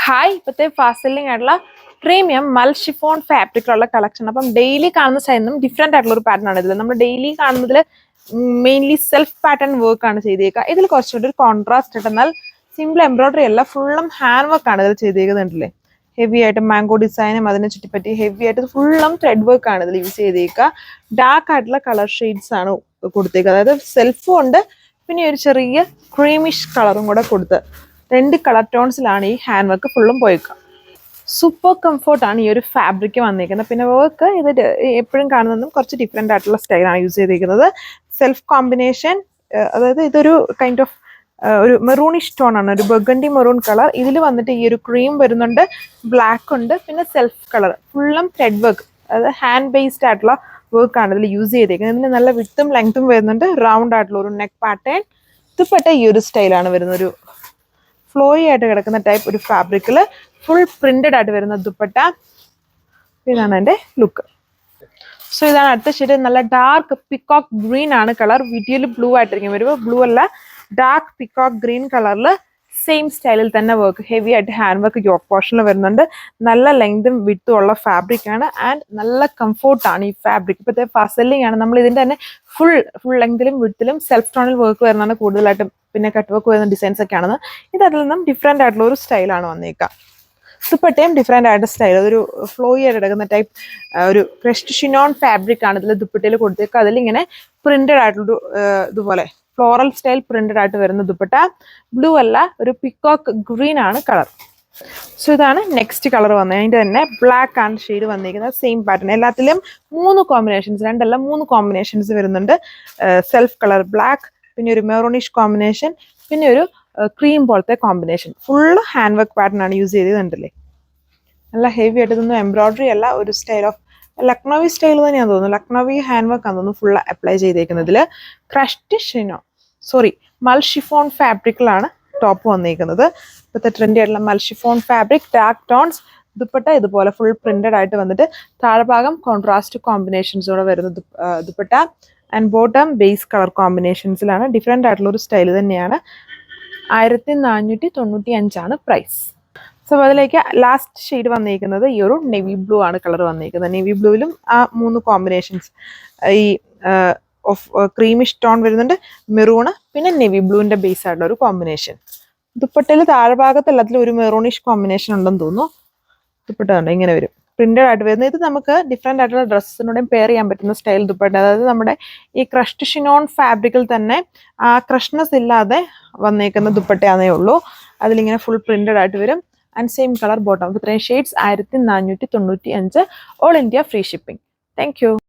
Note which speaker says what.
Speaker 1: Hi ഇപ്പോഴത്തെ fast selling ആയിട്ടുള്ള premium മൽ ഷിഫോൺ ഫാബ്രിക്കുള്ള കളക്ഷൻ. അപ്പം ഡെയിലി കാണുന്ന സൈന്നും ഡിഫറെൻ്റ് ആയിട്ടുള്ള ഒരു പാറ്റേൺ ആണ് ഇതിൽ. നമ്മൾ ഡെയിലി കാണുന്നതിൽ മെയിൻലി സെൽഫ് പാറ്റേൺ വർക്ക് ആണ് ചെയ്തേക്കുക. ഇതിൽ കുറച്ചുകൂടി ഒരു കോൺട്രാസ്റ്റ് ഇട്ട്, എന്നാൽ സിമ്പിൾ എംബ്രോയിഡറി അല്ല, ഫുള്ളും ഹാൻഡ് വർക്ക് ആണ് ഇതിൽ ചെയ്തേക്കുന്നുണ്ടല്ലേ. ഹെവി ആയിട്ട് മാംഗോ ഡിസൈനും അതിനെ ചുറ്റിപ്പറ്റി ഹെവി ആയിട്ട് ഫുള്ളും ത്രെഡ് വർക്ക് ആണ് ഇതിൽ യൂസ് ചെയ്തേക്കുക. ഡാർക്ക് ആയിട്ടുള്ള കളർ ഷെയ്ഡ്സ് ആണ് കൊടുത്തേക്കുക. അതായത് സെൽഫും ഉണ്ട്, പിന്നെ ഒരു ചെറിയ ക്രീമിഷ് കളറും കൂടെ കൊടുത്ത് 2 കളർ ടോൺസിലാണ് ഈ ഹാൻഡ് വർക്ക് ഫുള്ളും പോയിക്കുക. സൂപ്പർ കംഫർട്ടാണ് ഈ ഒരു ഫാബ്രിക് വന്നിരിക്കുന്നത്. പിന്നെ വർക്ക് ഇത് എപ്പോഴും കാണുന്നതും കുറച്ച് ഡിഫറെൻ്റ് ആയിട്ടുള്ള സ്റ്റൈലാണ് യൂസ് ചെയ്തിരിക്കുന്നത്. സെൽഫ് കോമ്പിനേഷൻ, അതായത് ഇതൊരു കൈൻഡ് ഓഫ് ഒരു മെറൂണിഷ് ടോൺ ആണ്, ഒരു ബർഗണ്ടി മെറൂൺ കളർ. ഇതിൽ വന്നിട്ട് ഈ ഒരു ക്രീം വരുന്നുണ്ട്, ബ്ലാക്ക് ഉണ്ട്, പിന്നെ സെൽഫ് കളർ ഫുള്ളും ത്രെഡ് വർക്ക്, അതായത് ഹാൻഡ് ബേസ്ഡ് ആയിട്ടുള്ള വർക്കാണ് ഇതിൽ യൂസ് ചെയ്തേക്കുന്നത്. ഇതിന് നല്ല വിത്തും ലെങ്ത്തും വരുന്നുണ്ട്, റൗണ്ട് ആയിട്ടുള്ള ഒരു നെക്ക് പാറ്റേൺ. ഇതുപെട്ട ഈ ഒരു സ്റ്റൈലാണ് വരുന്നത്, ഒരു ഫ്ലോയി ആയിട്ട് കിടക്കുന്ന ടൈപ്പ് ഒരു ഫാബ്രിക്കിൽ ഫുൾ പ്രിന്റഡ് ആയിട്ട് വരുന്ന ദുപ്പട്ട. ഇതാണ് എൻ്റെ ലുക്ക്. സോ ഇതാണ് അടുത്ത ഷെയ്ഡ്. നല്ല ഡാർക്ക് പിക്കോക്ക് ഗ്രീൻ ആണ് കളർ. വീഡിയോയിൽ ബ്ലൂ ആയിട്ടിരിക്കും വരുമ്പോൾ, ബ്ലൂ അല്ല, ഡാർക്ക് പിക്കോക്ക് ഗ്രീൻ കളറിൽ സെയിം സ്റ്റൈലിൽ തന്നെ വർക്ക്, ഹെവി ആയിട്ട് ഹാൻഡ് വർക്ക് യോക്ക് പോർഷനിൽ വരുന്നുണ്ട്. നല്ല ലെങ്തും വിത്തും ഉള്ള ഫാബ്രിക് ആണ് ആൻഡ് നല്ല കംഫോർട്ടാണ് ഈ ഫാബ്രിക്. ഇപ്പോഴത്തെ ഫാസ്റ്റ് സെല്ലിംഗ് ആണ്. നമ്മൾ ഇതിൻ്റെ തന്നെ ഫുൾ ലെങ്തിലും വിത്തിലും സെൽഫ് ടോണിൽ വർക്ക് വരുന്നതാണ് കൂടുതലായിട്ടും, പിന്നെ കട്ട് വർക്ക് വരുന്ന ഡിസൈൻസ് ഒക്കെ ആണെന്ന്. ഇത് അതിൽ നിന്നും ഡിഫറെൻ്റ് ആയിട്ടുള്ള ഒരു സ്റ്റൈലാണ് വന്നേക്കുക. ദുപ്പട്ടയും ഡിഫറെൻ്റ് ആയിട്ട് സ്റ്റൈൽ, അതൊരു ഫ്ലോയി ആയിട്ട് എടുക്കുന്ന ടൈപ്പ് ഒരു ക്രഷ്ഡ് ഷിനോൺ ഫാബ്രിക് ആണ് ഇതിൽ ദുപ്പട്ടയിൽ കൊടുത്തേക്കുക. അതിലിങ്ങനെ പ്രിന്റഡ് ആയിട്ടുള്ളൊരു ഇതുപോലെ ഫ്ലോറൽ സ്റ്റൈൽ പ്രിന്റഡ് ആയിട്ട് വരുന്ന ദുപ്പട്ട. ബ്ലൂ അല്ല, ഒരു പിക്കോക്ക് ഗ്രീൻ ആണ് കളർ. സോ ഇതാണ് നെക്സ്റ്റ് കളർ വന്നത്. അതിൻ്റെ തന്നെ ബ്ലാക്ക് ആണ് ഷെയ്ഡ് വന്നിരിക്കുന്നത്. സെയിം പാറ്റേൺ, എല്ലാത്തിലും 3 കോമ്പിനേഷൻസ്, 2 അല്ല 3 കോമ്പിനേഷൻസ് വരുന്നുണ്ട്. സെൽഫ് കളർ ബ്ലാക്ക്, പിന്നെ ഒരു മെറൂണിഷ് കോമ്പിനേഷൻ, പിന്നെ ഒരു ക്രീം പോലത്തെ combination. Full hand work pattern ആണ് യൂസ് ചെയ്തിട്ടുണ്ടല്ലേ. നല്ല ഹെവി ആയിട്ട്, ഇതൊന്നും എംബ്രോയിഡറി അല്ല, ഒരു സ്റ്റൈൽ ഓഫ് ലക്നൗവി സ്റ്റൈൽ തന്നെയാണെന്ന് തോന്നുന്നു. ലക്നൗവി ഹാൻഡ് വർക്ക് ആണെന്ന് തോന്നുന്നു ഫുള്ള് അപ്ലൈ ചെയ്തേക്കുന്നതിൽ. ക്രഷ്ഡ് മൽ ഷിഫോൺ ഫാബ്രിക്കിലാണ് ടോപ്പ് വന്നിരിക്കുന്നത്. ഇപ്പോഴത്തെ ട്രെൻഡി ആയിട്ടുള്ള mul chiffon fabric, dark tones. Dupatta ഇതുപോലെ ഫുൾ പ്രിന്റഡ് ആയിട്ട് വന്നിട്ട് താഴെഭാഗം കോൺട്രാസ്റ്റ് കോമ്പിനേഷൻസോടെ വരുന്ന dupatta and bottom base colour കോമ്പിനേഷൻസിലാണ്. ഡിഫറെൻ്റ് ആയിട്ടുള്ള ഒരു സ്റ്റൈൽ തന്നെയാണ്. 1495 പ്രൈസ്. സോ അതിലേക്ക് ലാസ്റ്റ് ഷെയ്ഡ് വന്നിരിക്കുന്നത് ഈ ഒരു നെവി ബ്ലൂ ആണ് കളർ വന്നിരിക്കുന്നത്. നെവി ബ്ലൂവിലും ആ 3 കോമ്പിനേഷൻസ്, ഈ ഓഫ് ക്രീമിഷ് ടോൺ വരുന്നുണ്ട്, മെറൂണ്, പിന്നെ നെവി ബ്ലൂവിൻ്റെ ബേസ് ആയിട്ടുള്ള ഒരു കോമ്പിനേഷൻ. ദുപ്പട്ടയിൽ താഴ്ഭാഗത്ത് എല്ലാത്തിലും ഒരു മെറൂണിഷ് കോമ്പിനേഷൻ ഉണ്ടെന്ന് തോന്നുന്നു. ദുപ്പട്ട ഉണ്ട് ഇങ്ങനെ വരും, പ്രിന്റഡ് ആയിട്ട് വരുന്നത്. ഇത് നമുക്ക് ഡിഫറെൻ്റ് ആയിട്ടുള്ള ഡ്രസ്സിനോടെയും പെയർ ചെയ്യാൻ പറ്റുന്ന സ്റ്റൈൽ ദുപ്പട്ട. അതായത് നമ്മുടെ ഈ ക്രഷ്ഡ് ഷിനോൺ ഫാബ്രിക്കിൽ തന്നെ ആ ക്രഷ്നെസ് ഇല്ലാതെ വന്നേക്കുന്ന ദുപ്പട്ടയാണേ ഉള്ളൂ. അതിലിങ്ങനെ ഫുൾ പ്രിന്റഡ് ആയിട്ട് വരും ആൻഡ് സെയിം കളർ ബോട്ടം. ഇത്രയും shades 1495, all India free shipping. Thank you.